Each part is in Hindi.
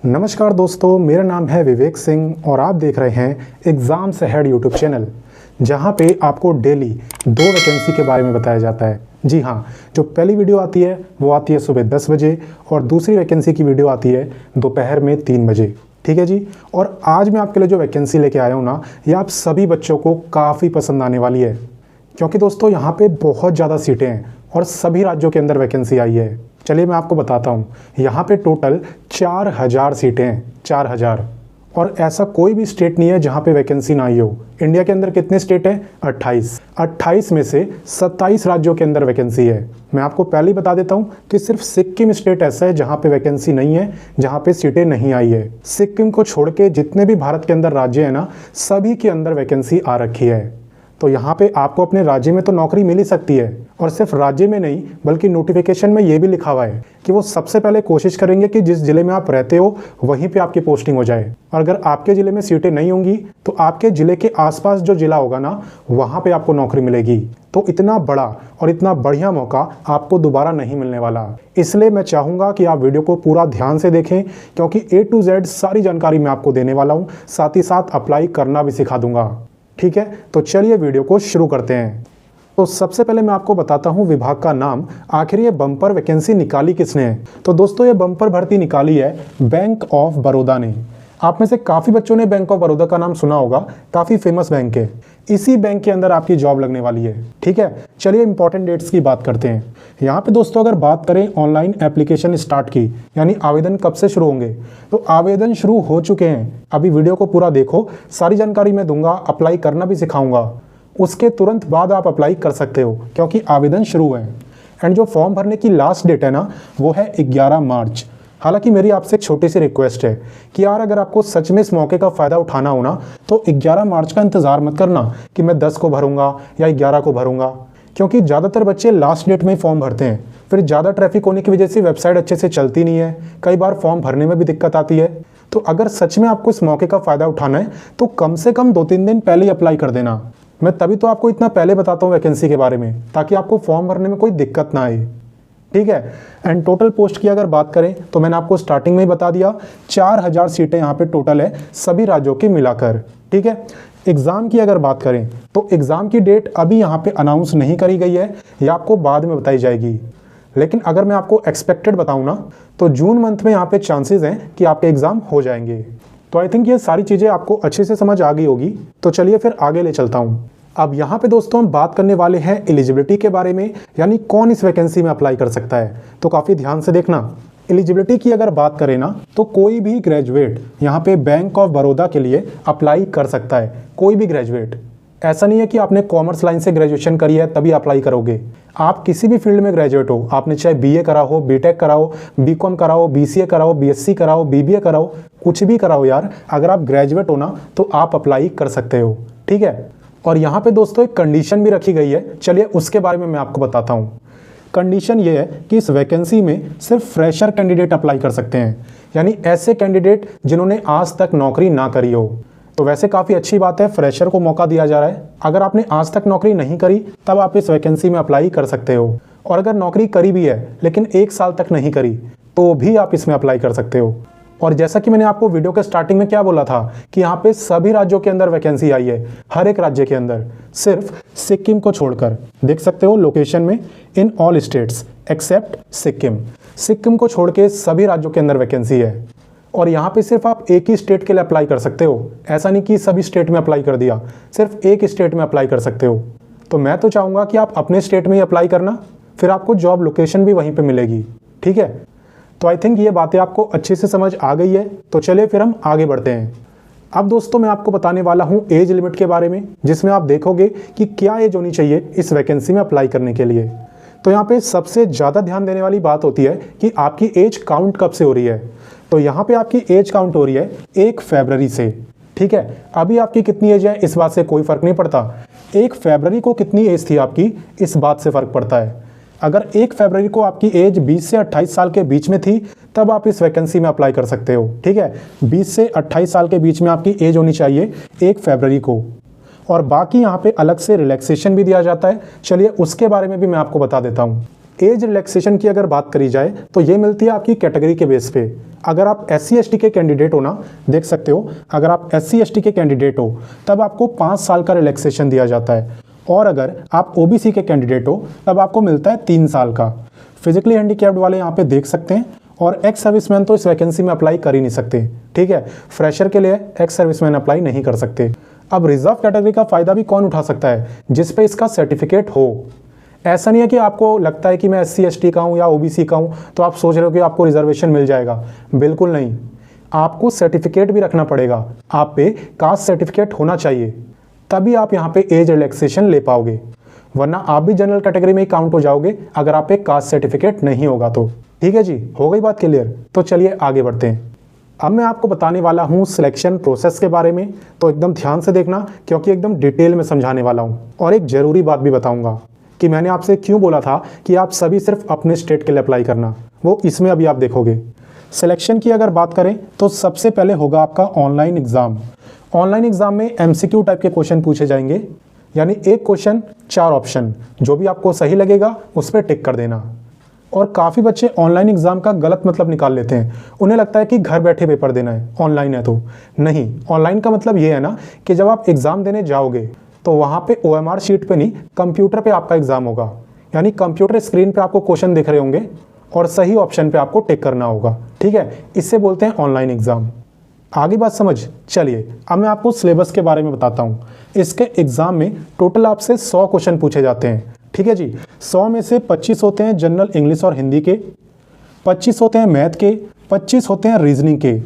नमस्कार दोस्तों, मेरा नाम है विवेक सिंह और आप देख रहे हैं एग्ज़ाम से हेड यूट्यूब चैनल, जहां पे आपको डेली 2 वैकेंसी के बारे में बताया जाता है। जी हाँ, जो पहली वीडियो आती है वो आती है सुबह 10 बजे और दूसरी वैकेंसी की वीडियो आती है दोपहर में 3 बजे। ठीक है जी। और आज मैं आपके लिए जो वैकेंसी लेके आया हूँ ना, ये आप सभी बच्चों को काफ़ी पसंद आने वाली है, क्योंकि दोस्तों यहाँ पे बहुत ज़्यादा सीटें हैं और सभी राज्यों के अंदर वैकेंसी आई है। चलिए मैं आपको बताता हूँ। यहाँ पे टोटल 4000 सीटें हैं, 4000। और ऐसा कोई भी स्टेट नहीं है जहाँ पे वैकेंसी ना आई हो। इंडिया के अंदर कितने स्टेट हैं? 28 में से 27 राज्यों के अंदर वैकेंसी है। मैं आपको पहले ही बता देता हूँ कि सिर्फ सिक्किम स्टेट ऐसा है जहाँ पे वैकेंसी नहीं है, जहाँ पे सीटें नहीं आई है। सिक्किम को छोड़ के जितने भी भारत के अंदर राज्य है ना, सभी के अंदर वैकेंसी आ रखी है। तो यहाँ पे आपको अपने राज्य में तो नौकरी मिल ही सकती है, और सिर्फ राज्य में नहीं बल्कि नोटिफिकेशन में ये भी लिखा हुआ है कि वो सबसे पहले कोशिश करेंगे कि जिस जिले में आप रहते हो वहीं पे आपकी पोस्टिंग हो जाए। और अगर आपके ज़िले में सीटें नहीं होंगी तो आपके ज़िले के आसपास जो ज़िला होगा ना, वहाँ पे आपको नौकरी मिलेगी। तो इतना बड़ा और इतना बढ़िया मौका आपको दोबारा नहीं मिलने वाला। इसलिए मैं चाहूँगा कि आप वीडियो को पूरा ध्यान से देखें, क्योंकि A to Z सारी जानकारी मैं आपको देने वाला हूँ, साथ ही साथ अप्लाई करना भी सिखा दूंगा। ठीक है, तो चलिए वीडियो को शुरू करते हैं। तो सबसे पहले मैं आपको बताता हूं विभाग का नाम। आखिर ये बम्पर वैकेंसी निकाली किसने है? तो दोस्तों ये बम्पर भर्ती निकाली है बैंक ऑफ बड़ौदा ने। आप में से काफ़ी बच्चों ने बैंक ऑफ बड़ौदा का नाम सुना होगा, काफ़ी फेमस बैंक है। इसी बैंक के अंदर आपकी जॉब लगने वाली है। ठीक है, चलिए इंपॉर्टेंट डेट्स की बात करते हैं। यहाँ पे दोस्तों अगर बात करें ऑनलाइन एप्लीकेशन स्टार्ट की, यानी आवेदन कब से शुरू होंगे, तो आवेदन शुरू हो चुके हैं। अभी वीडियो को पूरा देखो, सारी जानकारी मैं दूंगा, अप्लाई करना भी सिखाऊंगा। उसके तुरंत बाद आप अप्लाई कर सकते हो, क्योंकि आवेदन शुरू है। एंड जो फॉर्म भरने की लास्ट डेट है ना, वो है 11 मार्च। हालांकि मेरी आपसे एक छोटी सी रिक्वेस्ट है कि यार अगर आपको सच में इस मौके का फ़ायदा उठाना हो ना, तो 11 मार्च का इंतज़ार मत करना कि मैं 10 को भरूंगा या 11 को भरूंगा, क्योंकि ज़्यादातर बच्चे लास्ट डेट में ही फॉर्म भरते हैं। फिर ज़्यादा ट्रैफिक होने की वजह से वेबसाइट अच्छे से चलती नहीं है, कई बार फॉर्म भरने में भी दिक्कत आती है। तो अगर सच में आपको इस मौके का फ़ायदा उठाना है तो कम से कम 2-3 दिन पहले ही अप्लाई कर देना। मैं तभी तो आपको इतना पहले बताता हूँ वैकेंसी के बारे में, ताकि आपको फॉर्म भरने में कोई दिक्कत ना आए। ठीक है। एंड टोटल पोस्ट की अगर बात करें तो मैंने आपको स्टार्टिंग में ही बता दिया, 4000 सीटें यहाँ पे टोटल है सभी राज्यों की मिलाकर। ठीक है। एग्ज़ाम की अगर बात करें तो एग्ज़ाम की डेट अभी यहाँ पे अनाउंस नहीं करी गई है, यह आपको बाद में बताई जाएगी। लेकिन अगर मैं आपको एक्सपेक्टेड बताऊँ ना, तो जून मंथ में यहाँ पे चांसेस हैं कि आपके एग्ज़ाम हो जाएंगे। तो आई थिंक ये सारी चीज़ें आपको अच्छे से समझ आ गई होगी। तो चलिए फिर आगे ले चलता हूँ। अब यहाँ पे दोस्तों हम बात करने वाले हैं एलिजिबिलिटी के बारे में, यानी कौन इस वैकेंसी में अप्लाई कर सकता है। तो काफ़ी ध्यान से देखना। एलिजिबिलिटी की अगर बात करें ना, तो कोई भी ग्रेजुएट यहाँ पे बैंक ऑफ बड़ौदा के लिए अप्लाई कर सकता है। कोई भी ग्रेजुएट, ऐसा नहीं है कि आपने कॉमर्स लाइन से ग्रेजुएशन करी है तभी अप्लाई करोगे। आप किसी भी फील्ड में ग्रेजुएट हो, आपने चाहे BA करा हो, BTech करा हो, BCom करा हो, BCA करा हो, BSc करा हो, BBA करा हो, कुछ भी करा हो यार, अगर आप ग्रेजुएट हो ना तो आप अप्लाई कर सकते हो। ठीक है। और यहाँ पे दोस्तों एक कंडीशन भी रखी गई है, चलिए उसके बारे में मैं आपको बताता हूँ। कंडीशन ये है कि इस वैकेंसी में सिर्फ फ्रेशर कैंडिडेट अप्लाई कर सकते हैं, यानी ऐसे कैंडिडेट जिन्होंने आज तक नौकरी ना करी हो। तो वैसे काफ़ी अच्छी बात है, फ्रेशर को मौका दिया जा रहा है। अगर आपने आज तक नौकरी नहीं करी तब आप इस वैकेंसी में अप्लाई कर सकते हो, और अगर नौकरी करी भी है लेकिन 1 साल तक नहीं करी तो भी आप इसमें अप्लाई कर सकते हो। और जैसा कि मैंने आपको वीडियो के स्टार्टिंग में क्या बोला था कि यहाँ पे सभी राज्यों के अंदर वैकेंसी आई है, हर एक राज्य के अंदर, सिर्फ सिक्किम को छोड़कर। देख सकते हो लोकेशन में, in all states except Sikkim. Sikkim को छोड़ के सभी राज्यों के अंदर वैकेंसी है। और यहाँ पे सिर्फ आप एक ही स्टेट के लिए अप्लाई कर सकते हो, ऐसा नहीं कि सभी स्टेट में अप्लाई कर दिया, सिर्फ एक स्टेट में अप्लाई कर सकते हो। तो मैं तो चाहूँगा कि आप अपने स्टेट में ही अप्लाई करना, फिर आपको जॉब लोकेशन भी वहीं पर मिलेगी। ठीक है। तो आई थिंक ये बातें आपको अच्छे से समझ आ गई है। तो चलिए फिर हम आगे बढ़ते हैं। अब दोस्तों मैं आपको बताने वाला हूँ एज लिमिट के बारे में, जिसमें आप देखोगे कि क्या एज होनी चाहिए इस वैकेंसी में अप्लाई करने के लिए। तो यहाँ पे सबसे ज़्यादा ध्यान देने वाली बात होती है कि आपकी एज काउंट कब से हो रही है। तो यहाँ पे आपकी एज काउंट हो रही है 1 फरवरी से। ठीक है। अभी आपकी कितनी एज है इस बात से कोई फ़र्क नहीं पड़ता, 1 फरवरी को कितनी एज थी आपकी इस बात से फ़र्क पड़ता है। अगर 1 फरवरी को आपकी एज 20 से 28 साल के बीच में थी तब आप इस वैकेंसी में अप्लाई कर सकते हो। ठीक है। 20 से 28 साल के बीच में आपकी एज होनी चाहिए 1 फरवरी को। और बाकी यहाँ पे अलग से रिलैक्सेशन भी दिया जाता है, चलिए उसके बारे में भी मैं आपको बता देता हूँ। एज रिलैक्सेशन की अगर बात करी जाए तो ये मिलती है आपकी कैटेगरी के बेस पे। अगर आप SC/ST के कैंडिडेट हो ना, देख सकते हो, अगर आप SC/ST के कैंडिडेट हो तब आपको 5 साल का रिलैक्सेशन दिया जाता है, और अगर आप OBC के कैंडिडेट हो तब आपको मिलता है 3 साल का। फिजिकली हैंडीकैप्ड वाले यहाँ पे देख सकते हैं, और एक्स सर्विसमैन तो इस वैकेंसी में अप्लाई कर ही नहीं सकते, ठीक है। फ्रेशर के लिए एक्स सर्विसमैन अप्लाई नहीं कर सकते। अब रिजर्व कैटेगरी का फ़ायदा भी कौन उठा सकता है? जिस पे इसका सर्टिफिकेट हो। ऐसा नहीं है कि आपको लगता है कि मैं SC/ST का हूँ या OBC का हूँ तो आप सोच रहे हो कि आपको रिजर्वेशन मिल जाएगा, बिल्कुल नहीं। आपको सर्टिफिकेट भी रखना पड़ेगा, आप पे कास्ट सर्टिफिकेट होना चाहिए, तभी आप यहाँ पे एज रिलैक्सेशन ले पाओगे, वरना आप भी जनरल कैटेगरी में ही काउंट हो जाओगे अगर आप पे कास्ट सर्टिफिकेट नहीं होगा तो। ठीक है जी, हो गई बात क्लियर? तो चलिए आगे बढ़ते हैं। अब मैं आपको बताने वाला हूँ सिलेक्शन प्रोसेस के बारे में, तो एकदम ध्यान से देखना क्योंकि एकदम डिटेल में समझाने वाला हूँ। और एक ज़रूरी बात भी बताऊँगा कि मैंने आपसे क्यों बोला था कि आप सभी सिर्फ अपने स्टेट के लिए अप्लाई करना, वो इसमें अभी आप देखोगे। सिलेक्शन की अगर बात करें तो सबसे पहले होगा आपका ऑनलाइन एग्ज़ाम। ऑनलाइन एग्ज़ाम में MCQ टाइप के क्वेश्चन पूछे जाएंगे, यानी एक क्वेश्चन 4 ऑप्शन, जो भी आपको सही लगेगा उस पर टिक कर देना। और काफ़ी बच्चे ऑनलाइन एग्ज़ाम का गलत मतलब निकाल लेते हैं, उन्हें लगता है कि घर बैठे पेपर देना है, ऑनलाइन है तो। नहीं, ऑनलाइन का मतलब ये है ना कि जब आप एग्ज़ाम देने जाओगे तो वहाँ पे OMR शीट पे नहीं, कंप्यूटर पे आपका एग्ज़ाम होगा, यानी कंप्यूटर स्क्रीन पे आपको क्वेश्चन दिख रहे होंगे और सही ऑप्शन पे आपको टिक करना होगा, ठीक है। इससे बोलते हैं ऑनलाइन एग्ज़ाम। आगे बात समझ? चलिए अब मैं आपको सिलेबस के बारे में बताता हूँ। इसके एग्ज़ाम में टोटल आपसे 100 क्वेश्चन पूछे जाते हैं, ठीक है जी। 100 में से 25 होते हैं जनरल इंग्लिश और हिंदी के, 25 होते हैं मैथ के, 25 होते हैं रीजनिंग के,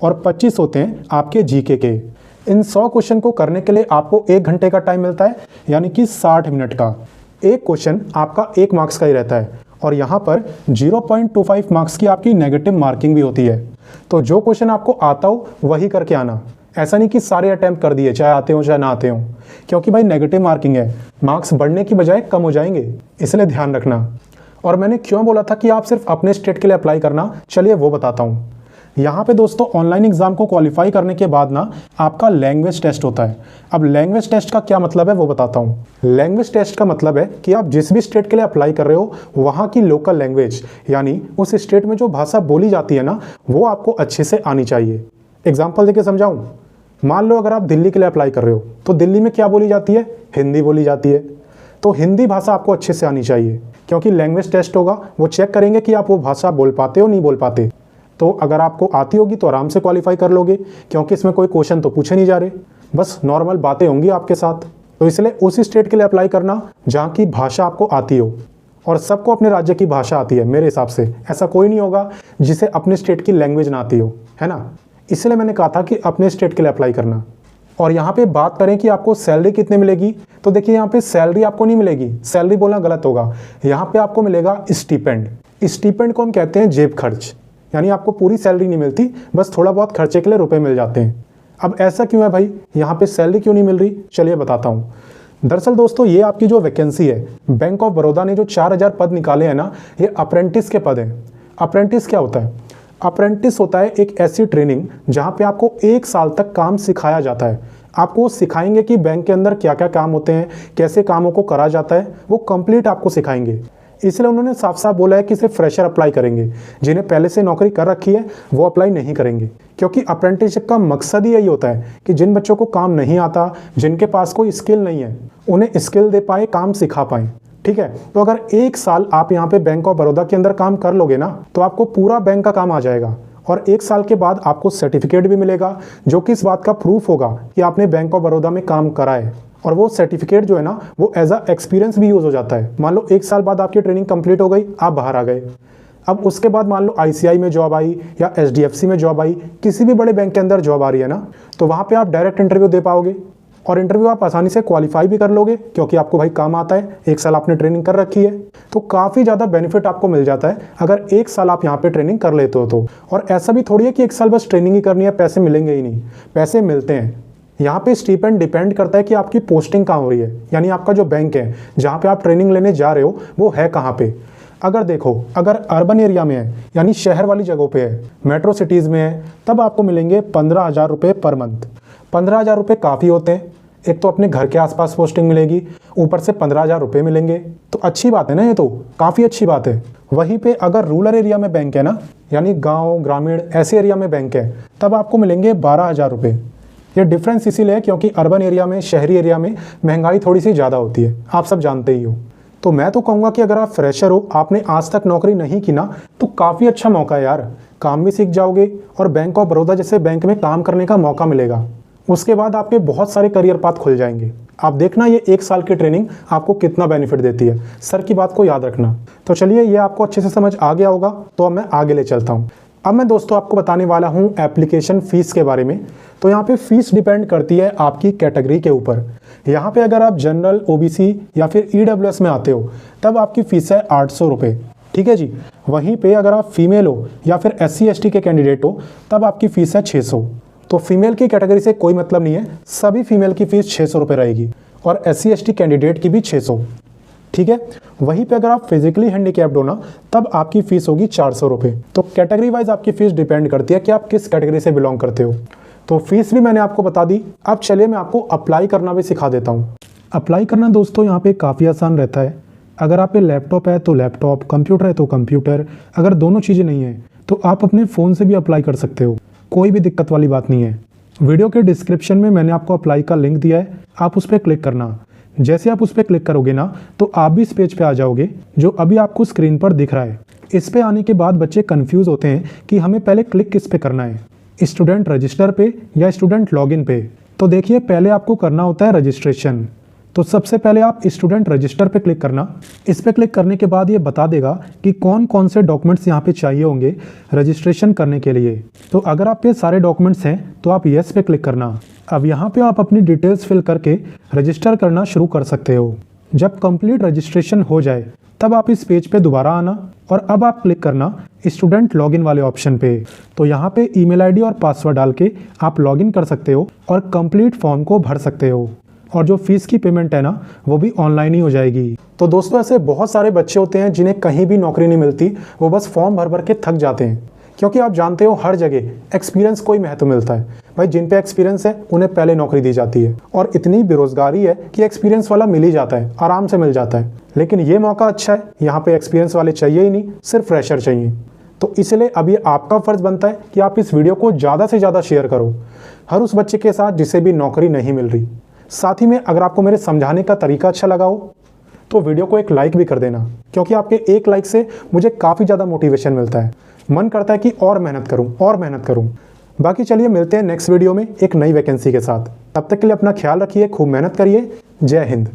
और 25 होते हैं आपके GK के। इन 100 क्वेश्चन को करने के लिए आपको 1 घंटे का टाइम मिलता है, यानी कि 60 मिनट का। एक क्वेश्चन आपका 1 मार्क्स का ही रहता है, और यहाँ पर 0.25 मार्क्स की आपकी नेगेटिव मार्किंग भी होती है। तो जो क्वेश्चन आपको आता हो वही करके आना, ऐसा नहीं कि सारे अटैम्प्ट कर दिए, चाहे आते हो चाहे ना आते हो, क्योंकि भाई नेगेटिव मार्किंग है, मार्क्स बढ़ने की बजाय कम हो जाएंगे, इसलिए ध्यान रखना। और मैंने क्यों बोला था कि आप सिर्फ अपने स्टेट के लिए अप्लाई करना, चलिए वो बताता हूँ। यहाँ पे दोस्तों ऑनलाइन एग्जाम को क्वालिफाई करने के बाद ना आपका लैंग्वेज टेस्ट होता है। अब लैंग्वेज टेस्ट का क्या मतलब है वो बताता हूँ। लैंग्वेज टेस्ट का मतलब है कि आप जिस भी स्टेट के लिए अप्लाई कर रहे हो वहाँ की लोकल लैंग्वेज, यानी उस स्टेट में जो भाषा बोली जाती है ना, वो आपको अच्छे से आनी चाहिए। एग्जाम्पल देके समझाऊँ। मान लो अगर आप दिल्ली के लिए अप्लाई कर रहे हो तो दिल्ली में क्या बोली जाती है? हिंदी बोली जाती है। तो हिंदी भाषा आपको अच्छे से आनी चाहिए, क्योंकि लैंग्वेज टेस्ट होगा, वो चेक करेंगे कि आप वो भाषा बोल पाते हो नहीं बोल पाते। तो अगर आपको आती होगी तो आराम से क्वालिफाई कर लोगे, क्योंकि इसमें कोई क्वेश्चन तो पूछे नहीं जा रहे, बस नॉर्मल बातें होंगी आपके साथ। तो इसलिए उस स्टेट के लिए अप्लाई करना जहाँ की भाषा आपको आती हो, और सबको अपने राज्य की भाषा आती है मेरे हिसाब से। ऐसा कोई नहीं होगा जिसे अपने स्टेट की लैंग्वेज ना आती हो, है ना। इसलिए मैंने कहा था कि अपने स्टेट के लिए अप्लाई करना। और यहाँ पे बात करें कि आपको सैलरी कितने मिलेगी, तो देखिए यहाँ पे सैलरी आपको नहीं मिलेगी, सैलरी बोलना गलत होगा। यहाँ पे आपको मिलेगा स्टीपेंड। स्टीपेंड को हम कहते हैं जेब खर्च, यानी आपको पूरी सैलरी नहीं मिलती, बस थोड़ा बहुत खर्चे के लिए रुपए मिल जाते हैं। अब ऐसा क्यों है भाई, यहाँ पे सैलरी क्यों नहीं मिल रही, चलिए बताता हूँ। दरअसल दोस्तों ये आपकी जो वैकेंसी है, बैंक ऑफ बड़ौदा ने जो 4000 पद निकाले हैं ना, ये अप्रेंटिस के पद हैं। अप्रेंटिस क्या होता है? अप्रेंटिस होता है एक ऐसी ट्रेनिंग जहाँ पे आपको 1 साल तक काम सिखाया जाता है। आपको सिखाएंगे कि बैंक के अंदर क्या क्या काम होते हैं, कैसे कामों को करा जाता है, वो कंप्लीट आपको सिखाएंगे। इसलिए उन्होंने साफ साफ बोला है कि सिर्फ फ्रेशर अप्लाई करेंगे, जिन्हें पहले से नौकरी कर रखी है वो अप्लाई नहीं करेंगे। क्योंकि अप्रेंटिसशिप का मकसद ही यही होता है कि जिन बच्चों को काम नहीं आता, जिनके पास कोई स्किल नहीं है, उन्हें स्किल दे पाए, काम सिखा पाएँ, ठीक है। तो अगर 1 साल आप यहाँ पे बैंक ऑफ बड़ौदा के अंदर काम कर लोगे ना, तो आपको पूरा बैंक का काम आ जाएगा। और 1 साल के बाद आपको सर्टिफिकेट भी मिलेगा, जो कि इस बात का प्रूफ होगा कि आपने बैंक ऑफ बड़ौदा में काम करा है। और वो सर्टिफिकेट जो है ना, वो एज अ एक्सपीरियंस भी यूज़ हो जाता है। मान लो 1 साल बाद आपकी ट्रेनिंग कंप्लीट हो गई, आप बाहर आ गए। अब उसके बाद मान लो ICI में जॉब आई या SDFC में जॉब आई, किसी भी बड़े बैंक के अंदर जॉब आ रही है ना, तो वहाँ पे आप डायरेक्ट इंटरव्यू दे पाओगे। और इंटरव्यू आप आसानी से क्वालिफाई भी कर लोगे, क्योंकि आपको भाई काम आता है, 1 साल आपने ट्रेनिंग कर रखी है। तो काफ़ी ज़्यादा बेनिफिट आपको मिल जाता है अगर 1 साल आप यहाँ पे ट्रेनिंग कर लेते हो तो। और ऐसा भी थोड़ी है कि 1 साल बस ट्रेनिंग ही करनी है, पैसे मिलेंगे ही नहीं, पैसे मिलते हैं। यहाँ पे स्टीपेंड डिपेंड करता है कि आपकी पोस्टिंग कहाँ हो रही है, यानी आपका जो बैंक है जहाँ पे आप ट्रेनिंग लेने जा रहे हो वो है कहाँ पे। अगर देखो, अगर अर्बन एरिया में है, यानी शहर वाली जगहों पे है, मेट्रो सिटीज़ में है, तब आपको मिलेंगे 15,000 रुपये पर मंथ। 15,000 रुपये काफ़ी होते हैं। एक तो अपने घर के आसपास पोस्टिंग मिलेगी, ऊपर से 15,000 रुपये मिलेंगे, तो अच्छी बात है ना, ये तो काफ़ी अच्छी बात है। वहीं पे अगर रूरल एरिया में बैंक है ना, यानी गांव ग्रामीण ऐसे एरिया में बैंक है, तब आपको मिलेंगे 12,000 रुपये। ये डिफरेंस इसीलिए है क्योंकि अर्बन एरिया में, शहरी एरिया में महंगाई थोड़ी सी ज़्यादा होती है, आप सब जानते ही हो। तो मैं तो कहूँगा कि अगर आप फ्रेशर हो, आपने आज तक नौकरी नहीं की ना, तो काफ़ी अच्छा मौका है यार। काम भी सीख जाओगे और बैंक ऑफ बड़ौदा जैसे बैंक में काम करने का मौका मिलेगा। उसके बाद आपके बहुत सारे करियर पाथ खुल जाएंगे। आप देखना ये 1 साल की ट्रेनिंग आपको कितना बेनिफिट देती है। सर की बात को याद रखना। तो चलिए, ये आपको अच्छे से समझ आ गया होगा, तो अब मैं आगे ले चलता हूँ। अब मैं दोस्तों आपको बताने वाला हूँ एप्लीकेशन फ़ीस के बारे में। तो यहाँ पे फ़ीस डिपेंड करती है आपकी कैटेगरी के ऊपर। यहाँ पे अगर आप जनरल, ओबीसी या फिर ईडब्ल्यूएस में आते हो, तब आपकी फ़ीस है 800 रुपये। ठीक है जी। वहीं पे अगर आप फीमेल हो या फिर SC ST के कैंडिडेट हो, तब आपकी फ़ीस है 600। तो फीमेल की कैटेगरी से कोई मतलब नहीं है, सभी फीमेल की फ़ीस 600 रुपये रहेगी और SC ST कैंडिडेट की भी 600। ठीक है। वहीं पे अगर आप फिजिकली हैंडीकैप्ड हो ना, तब आपकी फ़ीस होगी 400 रुपये। तो कैटेगरी वाइज आपकी फ़ीस डिपेंड करती है कि आप किस कैटेगरी से बिलोंग करते हो। तो फीस भी मैंने आपको बता दी। अब चलिए मैं आपको अप्लाई करना भी सिखा देता हूँ। अप्लाई करना दोस्तों यहाँ पे काफ़ी आसान रहता है। अगर आप पे लैपटॉप है तो लैपटॉप, कंप्यूटर है तो कंप्यूटर, अगर दोनों चीज़ें नहीं है तो आप अपने फ़ोन से भी अप्लाई कर सकते हो, कोई भी दिक्कत वाली बात नहीं है। वीडियो के डिस्क्रिप्शन में मैंने आपको अप्लाई का लिंक दिया है, आप उस पर क्लिक करना। जैसे आप उस पर क्लिक करोगे ना, तो आप भी इस पेज पे आ जाओगे जो अभी आपको स्क्रीन पर दिख रहा है। इस पे आने के बाद बच्चे कंफ्यूज होते हैं कि हमें पहले क्लिक किस पे करना है, स्टूडेंट रजिस्टर पे या स्टूडेंट लॉगिन पे। तो देखिए, पहले आपको करना होता है रजिस्ट्रेशन। तो सबसे पहले आप स्टूडेंट रजिस्टर पे क्लिक करना। इस पे क्लिक करने के बाद ये बता देगा कि कौन कौन से डॉक्यूमेंट्स यहाँ पे चाहिए होंगे रजिस्ट्रेशन करने के लिए। तो अगर आप पे सारे डॉक्यूमेंट्स हैं तो आप येस पे क्लिक करना। अब यहाँ पे आप अपनी डिटेल्स फिल करके रजिस्टर करना शुरू कर सकते हो। जब कंप्लीट रजिस्ट्रेशन हो जाए तब आप इस पेज पे दोबारा आना और अब आप क्लिक करना स्टूडेंट लॉगिन वाले ऑप्शन पे। तो यहाँ पे ईमेल आईडी और पासवर्ड डाल के आप लॉगिन कर सकते हो और कंप्लीट फॉर्म को भर सकते हो। और जो फीस की पेमेंट है ना, वो भी ऑनलाइन ही हो जाएगी। तो दोस्तों, ऐसे बहुत सारे बच्चे होते हैं जिन्हें कहीं भी नौकरी नहीं मिलती, वो बस फॉर्म भर भर के थक जाते हैं। क्योंकि आप जानते हो हर जगह एक्सपीरियंस को ही महत्व मिलता है। भाई, जिन पे एक्सपीरियंस है उन्हें पहले नौकरी दी जाती है और इतनी बेरोजगारी है कि एक्सपीरियंस वाला मिल ही जाता है, आराम से मिल जाता है। लेकिन ये मौका अच्छा है, यहाँ पे एक्सपीरियंस वाले चाहिए ही नहीं, सिर्फ फ्रेशर चाहिए। तो इसलिए अब ये आपका फ़र्ज़ बनता है कि आप इस वीडियो को ज़्यादा से ज़्यादा शेयर करो हर उस बच्चे के साथ जिसे भी नौकरी नहीं मिल रही। साथ ही में अगर आपको मेरे समझाने का तरीका अच्छा लगा हो तो वीडियो को एक लाइक भी कर देना, क्योंकि आपके एक लाइक से मुझे काफ़ी ज़्यादा मोटिवेशन मिलता है। मन करता है कि और मेहनत करूं। बाकी चलिए, मिलते हैं नेक्स्ट वीडियो में एक नई वैकेंसी के साथ। तब तक के लिए अपना ख्याल रखिए, खूब मेहनत करिए। जय हिंद।